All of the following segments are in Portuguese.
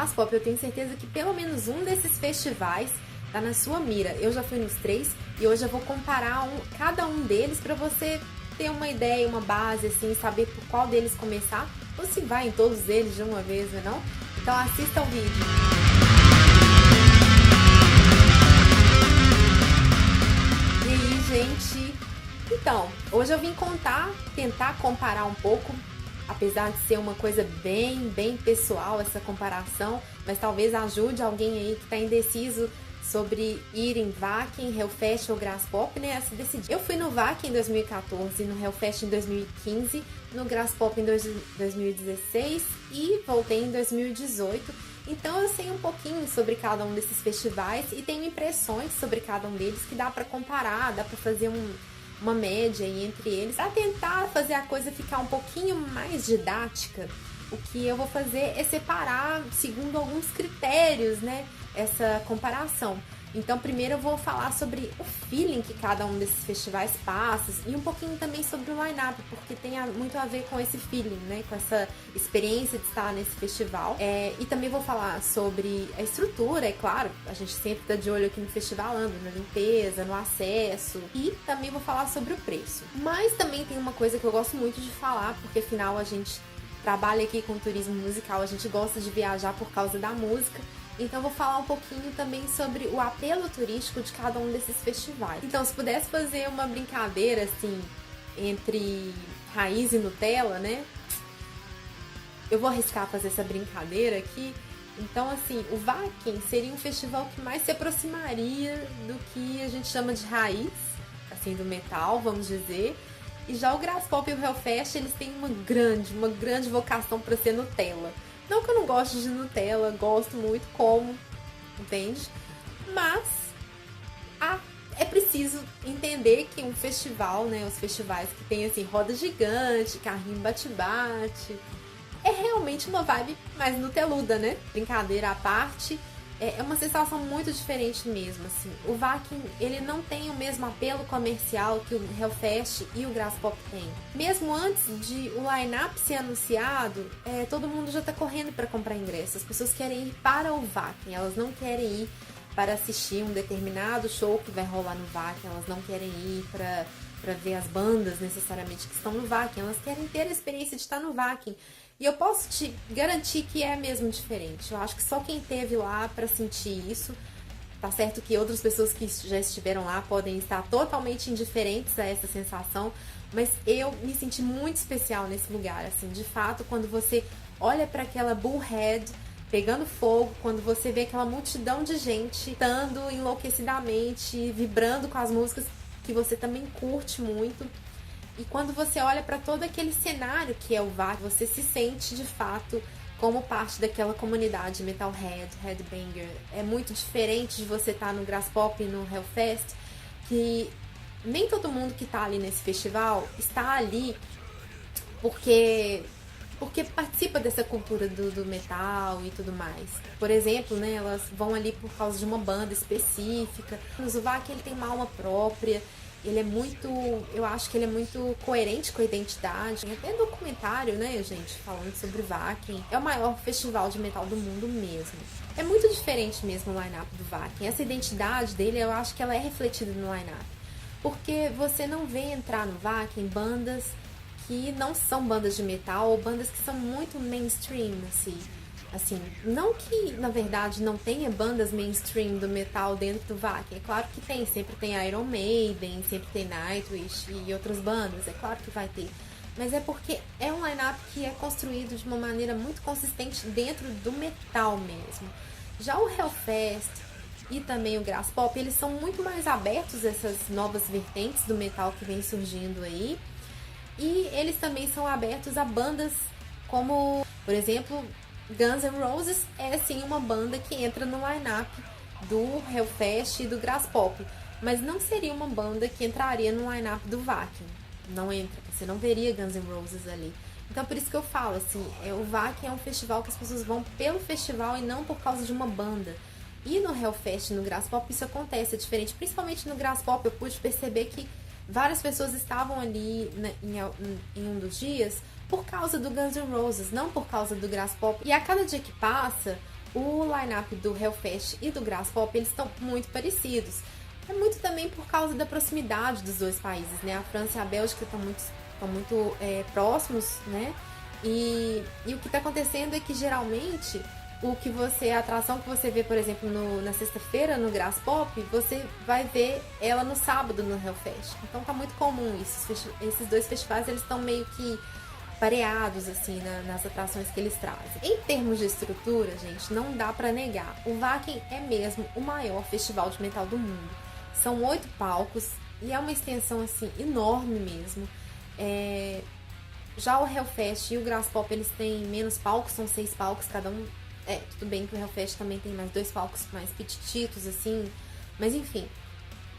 Graspop, eu tenho certeza que pelo menos um desses festivais tá na sua mira. Eu já fui nos 3 e hoje eu vou comparar cada um deles para você ter uma ideia, uma base, assim, saber por qual deles começar, ou se vai em todos eles de uma vez, né, não? Então assista o vídeo. E aí, gente? Então, hoje eu vim tentar comparar um pouco, apesar de ser uma coisa bem pessoal essa comparação, mas talvez ajude alguém aí que tá indeciso sobre ir em Wacken, Hellfest ou Graspop, né, a se decidir. Eu fui no Wacken em 2014, no Hellfest em 2015, no Graspop em 2016 e voltei em 2018. Então eu sei um pouquinho sobre cada um desses festivais e tenho impressões sobre cada um deles que dá para comparar, dá para fazer uma média aí entre eles, para tentar fazer a coisa ficar um pouquinho mais didática. O que eu vou fazer é separar segundo alguns critérios, né, essa comparação. Então, primeiro eu vou falar sobre o feeling que cada um desses festivais passa e um pouquinho também sobre o line-up, porque tem muito a ver com esse feeling, né, com essa experiência de estar nesse festival. E também vou falar sobre a estrutura, é claro, a gente sempre tá de olho aqui no festivalando, na limpeza, no acesso, e também vou falar sobre o preço. Mas também tem uma coisa que eu gosto muito de falar, porque afinal a gente trabalha aqui com turismo musical, a gente gosta de viajar por causa da música. Então vou falar um pouquinho também sobre o apelo turístico de cada um desses festivais. Então, se pudesse fazer uma brincadeira assim entre raiz e Nutella, né? Eu vou arriscar fazer essa brincadeira aqui. Então, assim, o Wacken seria um festival que mais se aproximaria do que a gente chama de raiz, assim, do metal, vamos dizer. E já o Graspop e o Hellfest, eles têm uma grande vocação para ser Nutella. Não que eu não goste de Nutella, gosto muito, como, entende? Mas é preciso entender que um festival, né, os festivais que tem assim, roda gigante, carrinho bate-bate, é realmente uma vibe mais nuteluda, né? Brincadeira à parte, é uma sensação muito diferente mesmo, assim. O Wacken, ele não tem o mesmo apelo comercial que o Hellfest e o Graspop tem. Mesmo antes de o line-up ser anunciado, todo mundo já tá correndo para comprar ingressos. As pessoas querem ir para o Wacken, elas não querem ir para assistir um determinado show que vai rolar no Wacken, elas não querem ir para ver as bandas necessariamente que estão no Wacken, elas querem ter a experiência de estar no Wacken. E eu posso te garantir que é mesmo diferente. Eu acho que só quem esteve lá para sentir isso. Tá certo que outras pessoas que já estiveram lá podem estar totalmente indiferentes a essa sensação, mas eu me senti muito especial nesse lugar, assim, de fato, quando você olha para aquela Bullhead pegando fogo, quando você vê aquela multidão de gente cantando enlouquecidamente, vibrando com as músicas que você também curte muito. E quando você olha para todo aquele cenário que é o Wacken, você se sente de fato como parte daquela comunidade metalhead, headbanger. É muito diferente de você estar no Graspop e no Hellfest, que nem todo mundo que está ali nesse festival está ali porque participa dessa cultura do metal e tudo mais. Por exemplo, né, elas vão ali por causa de uma banda específica. O Wacken, ele tem uma alma própria. Ele é muito, eu acho que ele é muito coerente com a identidade. Tem até documentário, né, gente, falando sobre o Wacken. É o maior festival de metal do mundo mesmo. É muito diferente mesmo o line-up do Wacken. Essa identidade dele, eu acho que ela é refletida no line-up. Porque você não vê entrar no Wacken bandas que não são bandas de metal ou bandas que são muito mainstream, assim, não que na verdade não tenha bandas mainstream do metal dentro do Wacken, é claro que tem, sempre tem Iron Maiden, sempre tem Nightwish e outras bandas, é claro que vai ter, mas é porque é um line-up que é construído de uma maneira muito consistente dentro do metal mesmo. Já o Hellfest e também o Graspop, eles são muito mais abertos a essas novas vertentes do metal que vem surgindo aí, e eles também são abertos a bandas como, por exemplo, Guns N' Roses é sim uma banda que entra no line-up do Hellfest e do Graspop, mas não seria uma banda que entraria no line-up do Wacken. Não entra, você não veria Guns N' Roses ali. Então por isso que eu falo, assim, o Wacken é um festival que as pessoas vão pelo festival e não por causa de uma banda. E no Hellfest e no Graspop isso acontece, é diferente. Principalmente no Graspop eu pude perceber que várias pessoas estavam ali em um dos dias por causa do Guns N' Roses, não por causa do Graspop. E a cada dia que passa, o line-up do Hellfest e do Graspop, eles estão muito parecidos. É muito também por causa da proximidade dos dois países, né? A França e a Bélgica estão muito próximos, né? E o que está acontecendo é que geralmente a atração que você vê, por exemplo, na sexta-feira no Graspop, você vai ver ela no sábado no Hellfest. Então tá muito comum isso. Esses dois festivais, eles estão meio que pareados, assim, nas atrações que eles trazem. Em termos de estrutura, gente, não dá pra negar. O Wacken é mesmo o maior festival de metal do mundo. São 8 palcos e é uma extensão, assim, enorme mesmo. Já o Hellfest e o Graspop, eles têm menos palcos, são 6 palcos cada um. Tudo bem que o Hellfest também tem mais 2 palcos mais petititos, assim. Mas, enfim,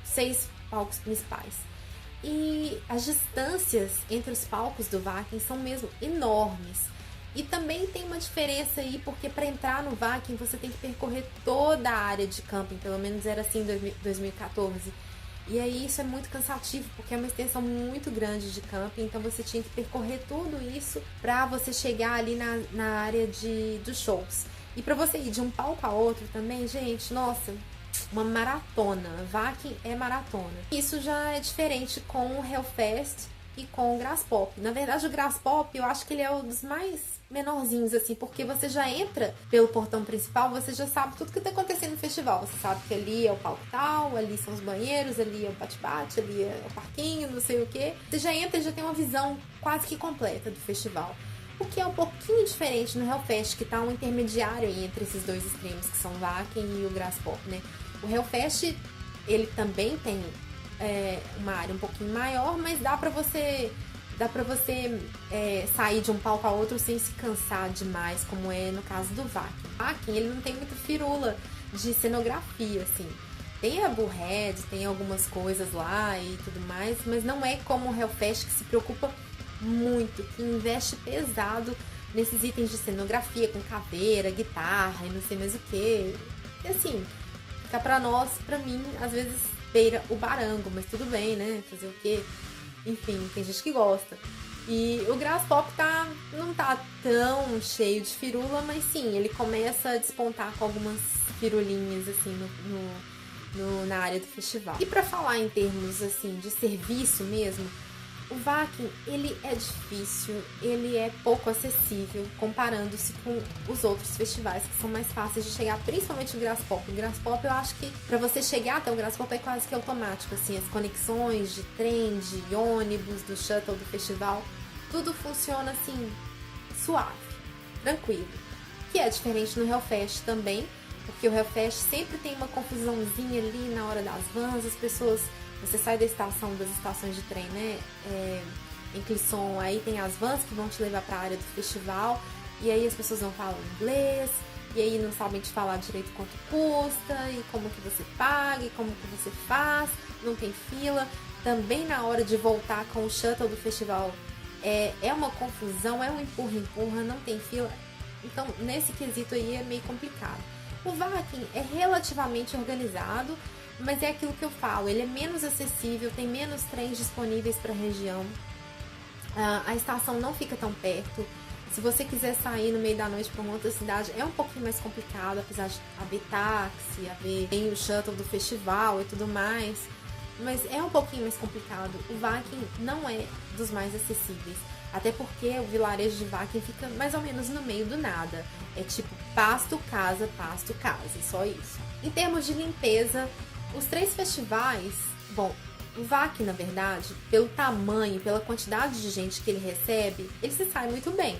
6 palcos principais. E as distâncias entre os palcos do Wacken são mesmo enormes. E também tem uma diferença aí, porque para entrar no Wacken você tem que percorrer toda a área de camping, pelo menos era assim em 2014. E aí isso é muito cansativo, porque é uma extensão muito grande de camping, então você tinha que percorrer tudo isso para você chegar ali na área dos shows. E para você ir de um palco a outro também, gente, nossa, uma maratona. Wacken é maratona. Isso já é diferente com o Hellfest e com o Graspop. Na verdade, o Graspop, eu acho que ele é um dos mais menorzinhos, assim, porque você já entra pelo portão principal, você já sabe tudo que tá acontecendo no festival. Você sabe que ali é o palco tal, ali são os banheiros, ali é o bate-bate, ali é o parquinho, não sei o que. Você já entra e já tem uma visão quase que completa do festival. O que é um pouquinho diferente no Hellfest, que tá um intermediário aí entre esses dois extremos, que são o Wacken e o Graspop, né? O Hellfest, ele também tem uma área um pouquinho maior, mas dá pra você sair de um palco a outro sem se cansar demais, como é no caso do Wacken. O Wacken, ele não tem muita firula de cenografia, assim. Tem a Bullhead, tem algumas coisas lá e tudo mais, mas não é como o Hellfest, que se preocupa muito, que investe pesado nesses itens de cenografia, com caveira, guitarra e não sei mais o que. E assim, fica pra mim, às vezes beira o barango, mas tudo bem, né? Fazer o quê? Enfim, tem gente que gosta. E o Graspop não tá tão cheio de firula, mas sim, ele começa a despontar com algumas firulinhas, assim, na área do festival. E pra falar em termos, assim, de serviço mesmo, o Wacken, ele é difícil, ele é pouco acessível comparando-se com os outros festivais que são mais fáceis de chegar, principalmente o Graspop. O Graspop, eu acho que para você chegar até o Graspop é quase que automático, assim, as conexões de trem, de ônibus, do shuttle do festival, tudo funciona assim, suave, tranquilo. Que é diferente no Hellfest também, porque o Hellfest sempre tem uma confusãozinha ali na hora das vans, as pessoas... Você sai das estações de trem, né? Em Clisson, aí tem as vans que vão te levar para a área do festival, e aí as pessoas não falam inglês, e aí não sabem te falar direito quanto custa, e como que você paga, e como que você faz, não tem fila. Também na hora de voltar com o shuttle do festival, é uma confusão, é um empurra-empurra, não tem fila. Então, nesse quesito aí é meio complicado. O Wacken é relativamente organizado, mas é aquilo que eu falo, ele é menos acessível, tem menos trens disponíveis para a região, a estação não fica tão perto. Se você quiser sair no meio da noite para uma outra cidade, é um pouquinho mais complicado, apesar de haver táxi, tem o shuttle do festival e tudo mais, mas é um pouquinho mais complicado. O Wacken não é dos mais acessíveis, até porque o vilarejo de Wacken fica mais ou menos no meio do nada. É tipo pasto, casa, só isso. Em termos de limpeza, os 3 festivais, bom, o Wacken, na verdade, pelo tamanho, pela quantidade de gente que ele recebe, ele se sai muito bem.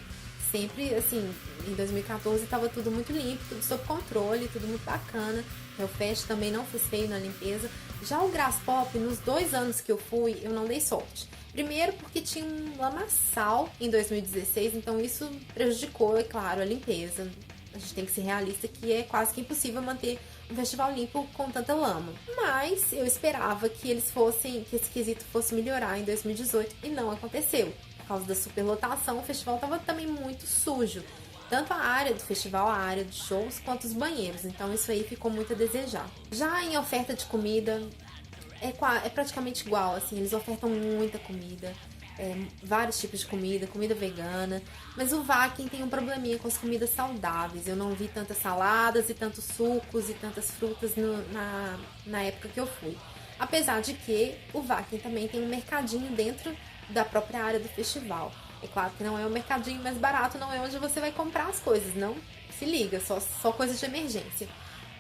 Sempre, assim, em 2014 estava tudo muito limpo, tudo sob controle, tudo muito bacana. O Hellfest também não fez feio na limpeza. Já o Graspop, nos 2 anos que eu fui, eu não dei sorte. Primeiro porque tinha um lamaçal em 2016, então isso prejudicou, é claro, a limpeza. A gente tem que ser realista que é quase que impossível manter um festival limpo com tanta lama. Mas eu esperava que que esse quesito fosse melhorar em 2018 e não aconteceu. Por causa da superlotação, o festival estava também muito sujo. Tanto a área do festival, a área dos shows, quanto os banheiros. Então isso aí ficou muito a desejar. Já em oferta de comida, é praticamente igual, assim, eles ofertam muita comida. vários tipos de comida, comida vegana, mas o Vakin tem um probleminha com as comidas saudáveis. Eu não vi tantas saladas e tantos sucos e tantas frutas na época que eu fui. Apesar de que o Vakin também tem um mercadinho dentro da própria área do festival. É claro que não é o mercadinho mais barato, não é onde você vai comprar as coisas, não se liga, só coisas de emergência.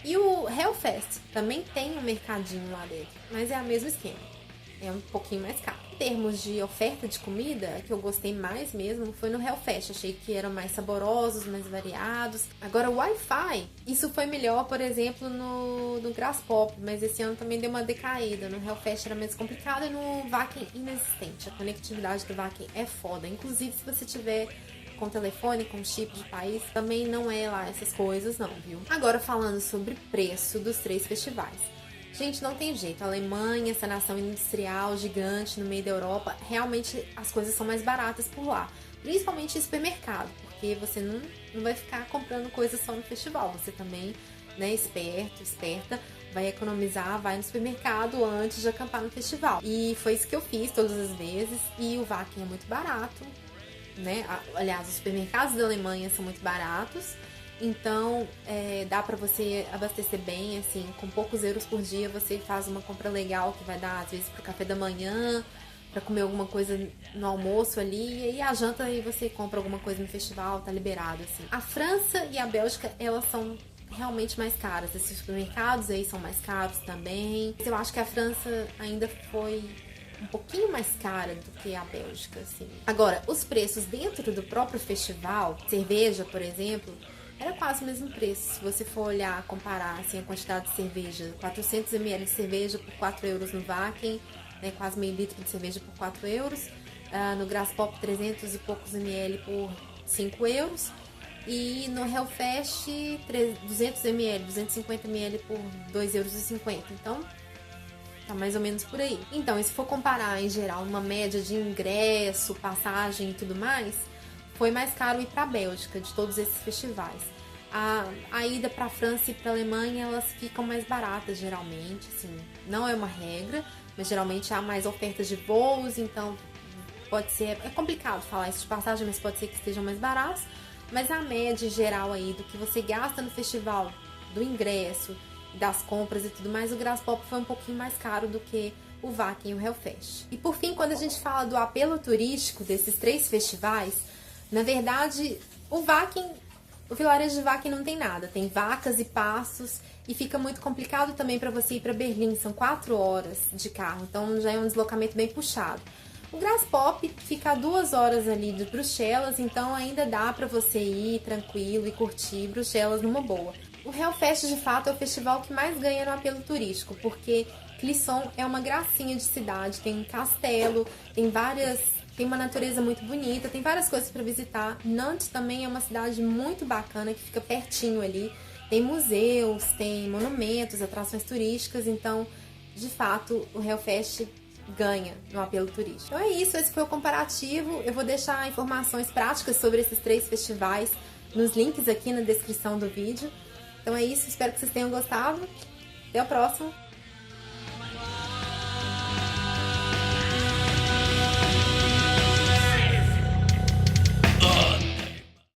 E o Hellfest também tem um mercadinho lá dentro, mas é o mesmo esquema. É um pouquinho mais caro. Em termos de oferta de comida, que eu gostei mais mesmo foi no Hellfest. Achei que eram mais saborosos, mais variados. Agora, o Wi-Fi, isso foi melhor, por exemplo, no Graspop, mas esse ano também deu uma decaída. No Hellfest era mais complicado e no Vakin inexistente. A conectividade do Vakin é foda. Inclusive, se você tiver com telefone, com chip de país, também não é lá essas coisas não, viu? Agora, falando sobre preço dos 3 festivais. Gente, não tem jeito. A Alemanha, essa nação industrial gigante no meio da Europa, realmente as coisas são mais baratas por lá. Principalmente em supermercado, porque você não vai ficar comprando coisas só no festival. Você também, né, esperta, vai economizar, vai no supermercado antes de acampar no festival. E foi isso que eu fiz todas as vezes. E o Vakin é muito barato, né? Aliás, os supermercados da Alemanha são muito baratos. Então, dá pra você abastecer bem, assim, com poucos euros por dia você faz uma compra legal que vai dar, às vezes, pro café da manhã, pra comer alguma coisa no almoço ali, e a janta aí você compra alguma coisa no festival, tá liberado, assim. A França e a Bélgica, elas são realmente mais caras, esses supermercados aí são mais caros também. Eu acho que a França ainda foi um pouquinho mais cara do que a Bélgica, assim. Agora, os preços dentro do próprio festival, cerveja, por exemplo, era quase o mesmo preço. Se você for olhar, comparar assim, a quantidade de cerveja, 400 ml de cerveja por 4 euros no Vakin, né, quase meio litro de cerveja por 4 euros. No Graspop, 300 e poucos ml por 5 euros. E no Hellfest, 200 ml, 250 ml por 2,50 euros. Então, tá mais ou menos por aí. Então, e se for comparar em geral uma média de ingresso, passagem e tudo mais, foi mais caro ir para a Bélgica, de todos esses festivais. A ida para a França e para a Alemanha, elas ficam mais baratas geralmente, assim, não é uma regra, mas geralmente há mais ofertas de voos, então pode ser, é complicado falar isso de passagem, mas pode ser que estejam mais baratos, mas a média geral aí do que você gasta no festival, do ingresso, das compras e tudo mais, o Graspop foi um pouquinho mais caro do que o Vakin e o Hellfest. E por fim, quando a gente fala do apelo turístico desses 3 festivais, na verdade, o vilarejo de Vakin não tem nada. Tem vacas e pastos e fica muito complicado também para você ir para Berlim. São 4 horas de carro, então já é um deslocamento bem puxado. O Graspop fica a 2 horas ali de Bruxelas, então ainda dá para você ir tranquilo e curtir Bruxelas numa boa. O Hellfest, de fato, é o festival que mais ganha no apelo turístico, porque Clisson é uma gracinha de cidade, tem um castelo, tem uma natureza muito bonita, tem várias coisas para visitar. Nantes também é uma cidade muito bacana, que fica pertinho ali. Tem museus, tem monumentos, atrações turísticas, então, de fato, o Hellfest ganha no apelo turístico. Então é isso, esse foi o comparativo. Eu vou deixar informações práticas sobre esses 3 festivais nos links aqui na descrição do vídeo. Então é isso, espero que vocês tenham gostado. Até o próximo!